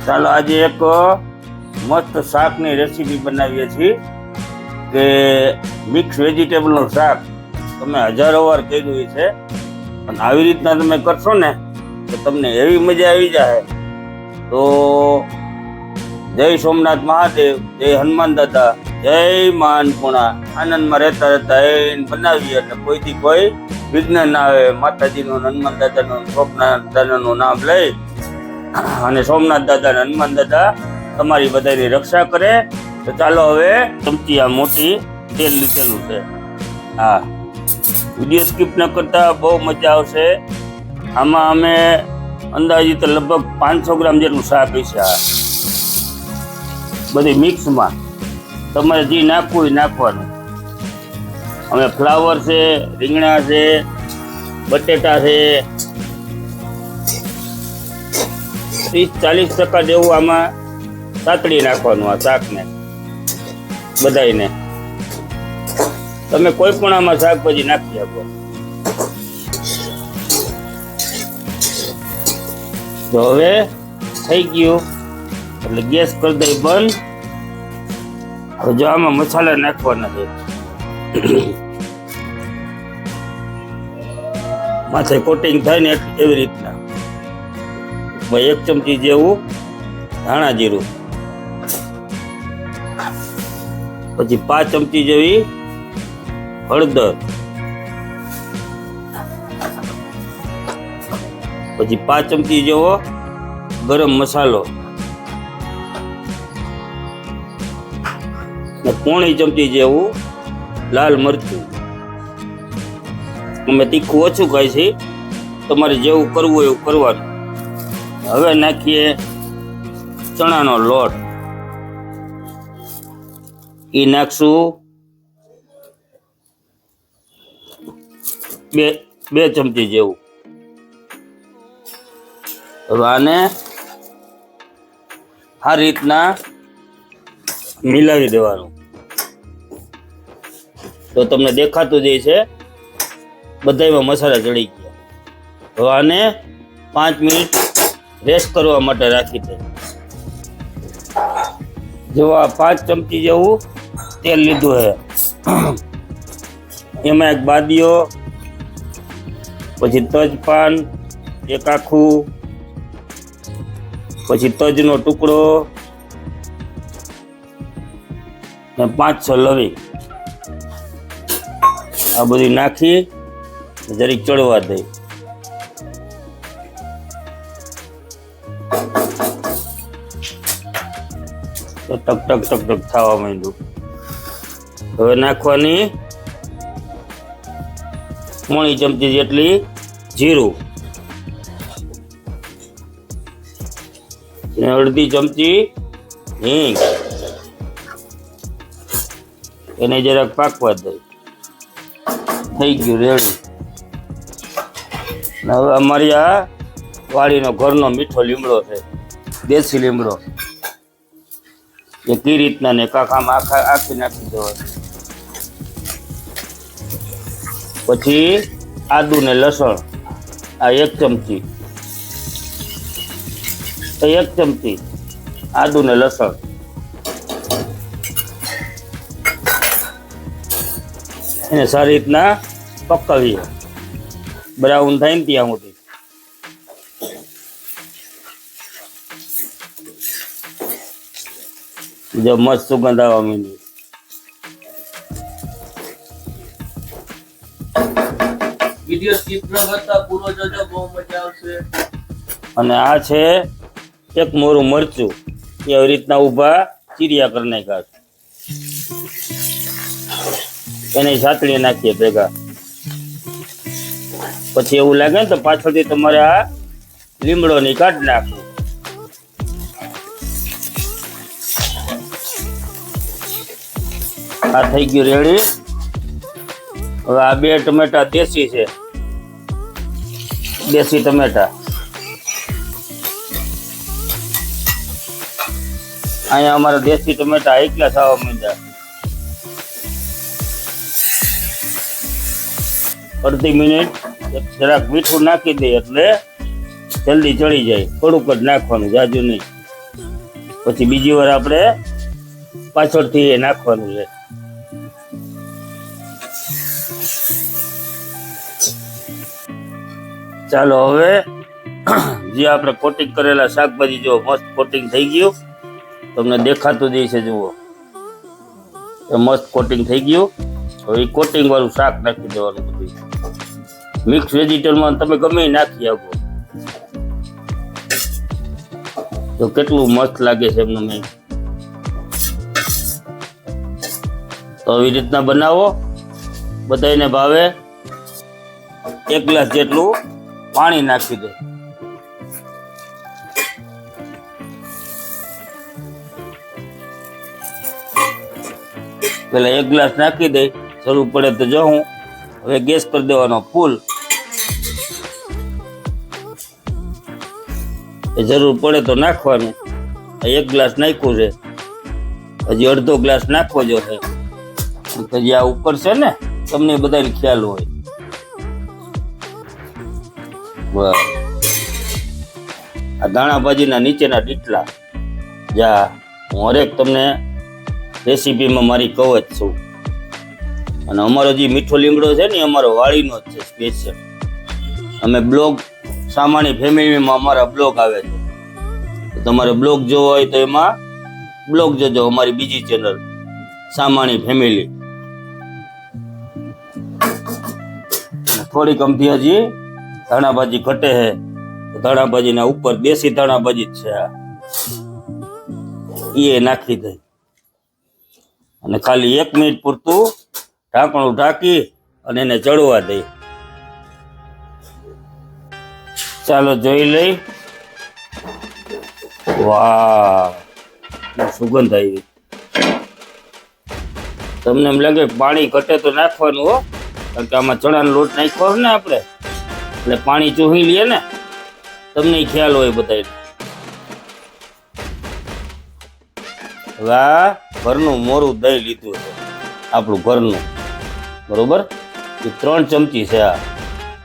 ચાલો આજે એક મસ્ત શાકની રેસીપી બનાવીએ છીએ કે મિક્સ વેજીટેબલનું શાક. તમે હજારો વાર કીધું છે, પણ આવી રીતના તમે કરશો ને તો તમને એવી મજા આવી જાય. તો જય સોમનાથ મહાદેવ, જય હનુમાન દાદા, જય મા અન્નપૂર્ણા. આનંદમાં રહેતા રહેતા એને બનાવીએ એટલે કોઈથી કોઈ વિઘ્ન ના આવે. માતાજીનું, હનુમાન દાદાનું, સોમનાથ દાદાનું નામ લઈ અને સોમનાથ દાદા અને હનુમાન દાદા તમારી બધાની રક્ષા કરે. તો ચાલો હવે ચમચી આ મોટી તેલ લીધેલું છે. હા, વિડીયો સ્કીપ ન કરતા, બહુ મજા આવશે. આમાં અમે અંદાજિત લગભગ 500 ગ્રામ જેટલું શાક હશે. આ બધી મિક્સમાં તમારે જે નાખવું એ નાખવાનું. અમે ફ્લાવર છે, રીંગણા છે, બટેટા છે, 30-40% જેવું આમાં સાતડી નાખવાનું આ શાકને બધાને. તમે કોઈ પણ આમાં શાકભાજી નાખી શકો. તો હવે થઈ ગયું એટલે ગેસ કરી દઈ બંધ. હવે જો આમાં મસાલા નાખવાના છે. માથે કોટિંગ થાય ને એવી રીતના 1 ચમચી જેવું ધાણા જીરું, પછી 5 ચમચી જેવી હળદર, પછી 5 ચમચી જેવો ગરમ મસાલો ને 1/4 ચમચી જેવું લાલ મરચું. અમે તીખું ઓછું ખાય છે, તમારે જેવું કરવું એવું કરવાનું. હવે નાખીએ ચણાનો લોટ. એ નાખશું 2 ચમચી જેવું. હવે આને આ રીતના મિલાવી દેવાનું. તો તમને દેખાતું જ છે બધામાં મસાલા ચડી ગયા. હવે આને 5 મિનિટ રેસ્ટ કરવા માટે રાખી દે. જો આ 5 ચમચી જેવું તેલ લીધું છે, એમાં એક બાદીઓ, પછી તજપાન એક આખું, પછી તજનો ટુકડો ને 5-6 લવિંગ. આ બધી નાખી જરીક ચડવા દઈ. તો ટક ટક ટક ટક થવા માંડ્યું. હવે નાખવાની 1 ચમચી જેટલી જીરું ને 1/2 ચમચી હિંગ. એને જરાક પાકવા દઈ. થઈ ગયું રેડી. હવે અમારી આ વાડીનો ઘરનો મીઠો લીમડો છે, દેશી લીમડો. એ કઈ રીતના ને કાકામાં આખી નાખી દેવાનું. પછી આદુ ને લસણ આ 1 ચમચી, 1 ચમચી આદુ ને લસણ. એને સારી રીતના પકાવીએ, બ્રાઉન થાય ને ત્યાં સુધી. જો મસ્ત સુગંધ આવવા માંડી. વિડિયો સ્કીપ ન કરતા પૂરો જોજો, બહુ મજા આવશે. અને આ છે એક મોરું મરચું. એ આવી રીતના ઊભા ચીરિયા કરી નાખ્યા. એને સાતળી નાખીએ ભેગા. પછી એવું લાગે ને તો પાછળથી તમારે આ લીમડો ની કાઢી નાખવું. આ થઈ ગયું રેડી. હવે આ 2 ટમેટા દેશી છે, દેશી ટમેટા. અહીંયા અમારા દેશી ટમેટા એકલા થવા માંડ્યા. અડધી મિનિટ જરાક મીઠું નાખી દે એટલે જલ્દી ચડી જાય. થોડુંક જ નાખવાનું, જાજુ નહીં. પછી બીજી વાર આપણે પાછળથી એ નાખવાનું છે. ચાલો હવે જે આપણે કોટિંગ કરેલા શાકભાજી જો મસ્ત કોટિંગ થઈ ગયું, તમને દેખાતું જ છે. જુઓ મસ્ત કોટિંગ થઈ ગયું. હવે કોટિંગ વાળું શાક નાખી દેવાનું બધું. મિક્સ વેજીટેબલમાં તમે ગમે એ નાખી આપો તો કેટલું મસ્ત લાગે છે એમનું. મેં તો આવી રીતના બનાવો, બધાને ભાવે. 1 ગ્લાસ જેટલું પાણી નાખી દે. પેલા 1 ગ્લાસ નાખી દે, જરૂર પડે તો જો હું હવે ગેસ કરી દેવાનો ફૂલ. જરૂર પડે તો નાખવાનું. 1 ગ્લાસ નાખ્યું છે, હજી અડધો ગ્લાસ નાખવો જો છે. હજી આ ઉપર છે ને, તમને બધાને ખ્યાલ હોય. બસ આ ધાણાભાજીના નીચેના ડીટલા જા હું હરેક તમને રેસીપીમાં મારી કહું જ છું. અને અમારો જે મીઠો લીમડો છે ને, અમારો વાડીનો જ છે સ્પેશિયલ. અમે બ્લોગ સામાની ફેમિલીમાં અમારા બ્લોગ આવે છે. તો તમારે બ્લોગ જોવો હોય તો એમાં બ્લોગ જોજો, અમારી બીજી ચેનલ સામાની ફેમિલી. થોડીક અમથી હજી ધાણાભાજી ઘટે છે. ધાણાભાજીના ઉપર દેશી ધાણાભાજી જ છે આ, એ નાખી દઈ અને ખાલી 1 મિનિટ પૂરતું ઢાંકણું ઢાંકી અને એને ચડવા દઈ. ચાલો જોઈ લઈ. વાહ, સુગંધ આવી. તમને એમ લાગે પાણી ઘટે તો નાખવાનું હો, કારણ કે આમાં ચણાનો લોટ નાખ્યો ને આપણે, એટલે પાણી ચૂહી લઈએ ને. તમને ખ્યાલ હોય બધાને. હવે આ ઘરનું મોરું દહીં લીધું છે, આપણું ઘરનું, બરોબર. એ 3 ચમચી છે. આ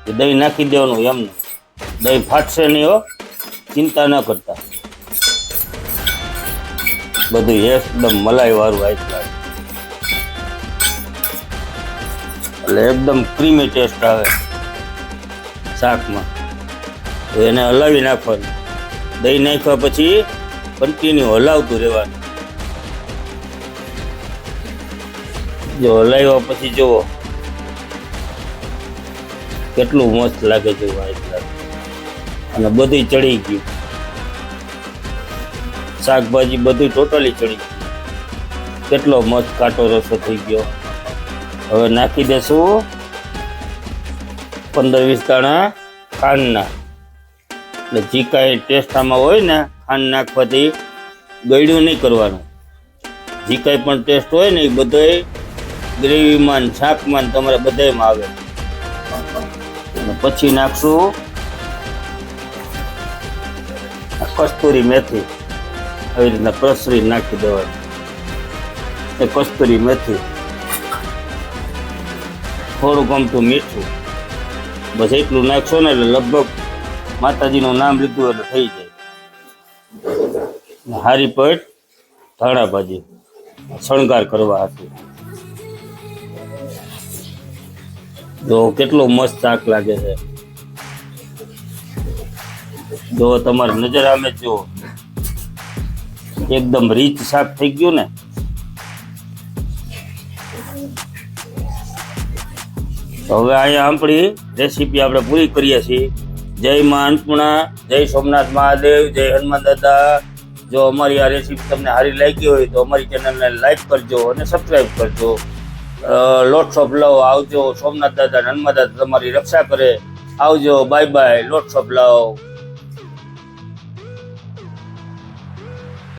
એ દહીં નાખી દેવાનું એમને. દહીં ફાટશે નહીં હો, ચિંતા ન કરતા. બધું એકદમ મલાઈ વાળું આવી, એટલે એકદમ ક્રીમી ટેસ્ટ આવે શાકમાં. તો એને હલાવી નાખવાનું. દહીં નાખ્યા પછી કન્ટિન્યુ હલાવતું રહેવાનું. જો હલાવ્યા પછી જુઓ કેટલું મસ્ત લાગે છે. અને બધું ચડી ગયું, શાકભાજી બધું ટોટલી ચડી ગયું. કેટલો મસ્ત કાટો રસો થઈ ગયો. હવે નાખી દેશું 15-20 દાણા ખાંડના. એટલે જે કાંઈ ટેસ્ટ આમાં હોય ને, ખાંડ નાખવાથી ગળ્યું નહીં કરવાનું. જે કાંઈ પણ ટેસ્ટ હોય ને એ બધોય ગ્રેવીમાં, શાકમાં, તમારે બધામાં આવે. અને પછી નાખશું કસ્તુરી મેથી. આવી રીતના કસરી નાખી દેવાની. એ કસ્તુરી મેથી, થોડુંક અમથું મીઠું, બસ એટલું નાખશો ને એટલે લગભગ માતાજીનું નામ લીધું એટલે થઈ જાય. હારી પેટ ધાણાભાજી શણગાર કરવા હતું. જો કેટલું મસ્ત શાક લાગે છે. જો તમારી નજર આમે જો એકદમ રીચ શાક થઈ ગયું ને. તો હવે અહીંયા આપણી રેસીપી આપણે પૂરી કરીએ છીએ. જય મા અન્નપૂર્ણા, જય સોમનાથ મહાદેવ, જય હનુમાન દાદા. જો અમારી આ રેસીપી તમને સારી લાગી હોય તો અમારી ચેનલને લાઈક કરજો અને સબસ્ક્રાઈબ કરજો. લોટ્સ ઓફ લવ. આવજો. સોમનાથ દાદા હનુમાન દાદા તમારી રક્ષા કરે. આવજો. Bye bye. Lots of love.